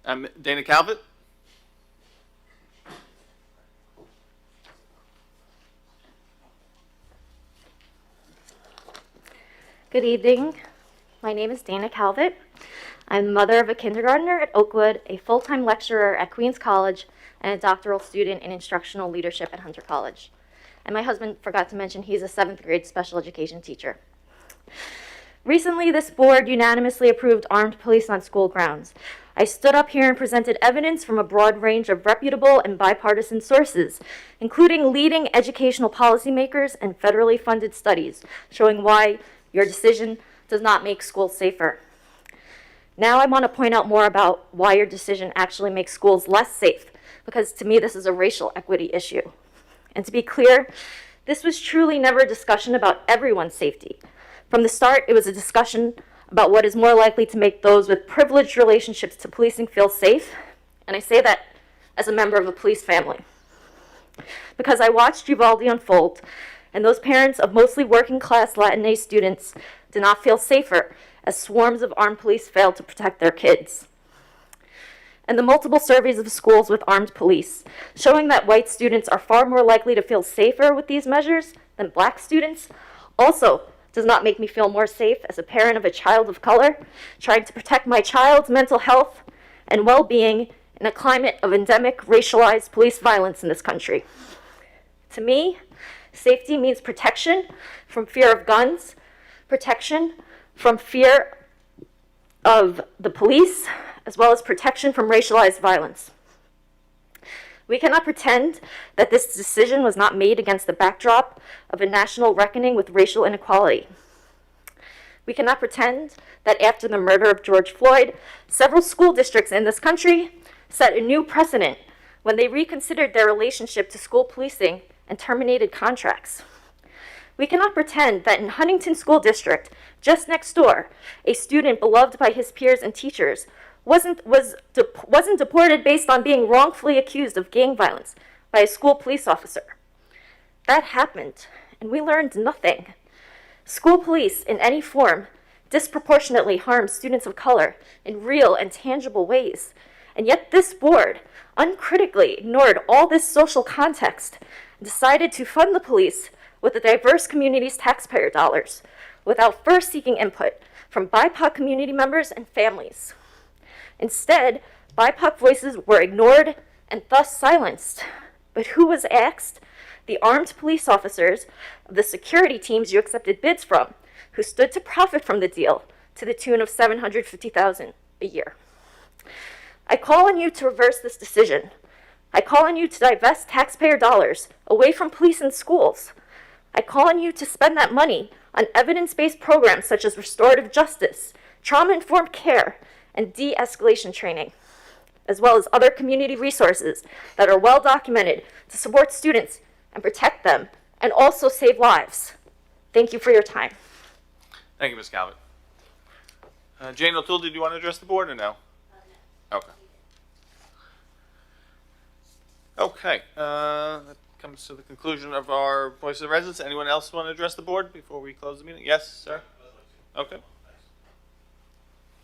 Dana Calvet. Good evening. My name is Dana Calvet. I'm the mother of a kindergartner at Oakwood, a full-time lecturer at Queens College, and a doctoral student in instructional leadership at Hunter College. And my husband forgot to mention he's a 7th grade special education teacher. Recently, this board unanimously approved armed police on school grounds. I stood up here and presented evidence from a broad range of reputable and bipartisan sources, including leading educational policymakers and federally funded studies, showing why your decision does not make schools safer. Now I want to point out more about why your decision actually makes schools less safe, because to me this is a racial equity issue. And to be clear, this was truly never a discussion about everyone's safety. From the start, it was a discussion about what is more likely to make those with privileged relationships to policing feel safe, and I say that as a member of a police family. Because I watched Uvalde unfold, and those parents of mostly working-class Latinx students did not feel safer as swarms of armed police failed to protect their kids. And the multiple surveys of schools with armed police, showing that white students are far more likely to feel safer with these measures than black students, also does not make me feel more safe as a parent of a child of color, trying to protect my child's mental health and well-being in a climate of endemic racialized police violence in this country. To me, safety means protection from fear of guns, protection from fear of the police, as well as protection from racialized violence. We cannot pretend that this decision was not made against the backdrop of a national reckoning with racial inequality. We cannot pretend that after the murder of George Floyd, several school districts in this country set a new precedent when they reconsidered their relationship to school policing and terminated contracts. We cannot pretend that in Huntington School District, just next door, a student beloved by his peers and teachers wasn't deported based on being wrongfully accused of gang violence by a school police officer. That happened, and we learned nothing. School police, in any form, disproportionately harm students of color in real and tangible ways. And yet this board uncritically ignored all this social context and decided to fund the police with the diverse community's taxpayer dollars without first seeking input from BIPOC community members and families. Instead, BIPOC voices were ignored and thus silenced. But who was asked? The armed police officers of the security teams you accepted bids from, who stood to profit from the deal to the tune of $750,000 a year. I call on you to reverse this decision. I call on you to divest taxpayer dollars away from police and schools. I call on you to spend that money on evidence-based programs such as restorative justice, trauma-informed care, and de-escalation training, as well as other community resources that are well documented to support students and protect them, and also save lives. Thank you for your time. Thank you, Ms. Calvet. Jane O'Toole, did you want to address the board or no? No. Okay. Okay. That comes to the conclusion of our Voice of the Residents. Anyone else want to address the board before we close the meeting? Yes, sir? Okay.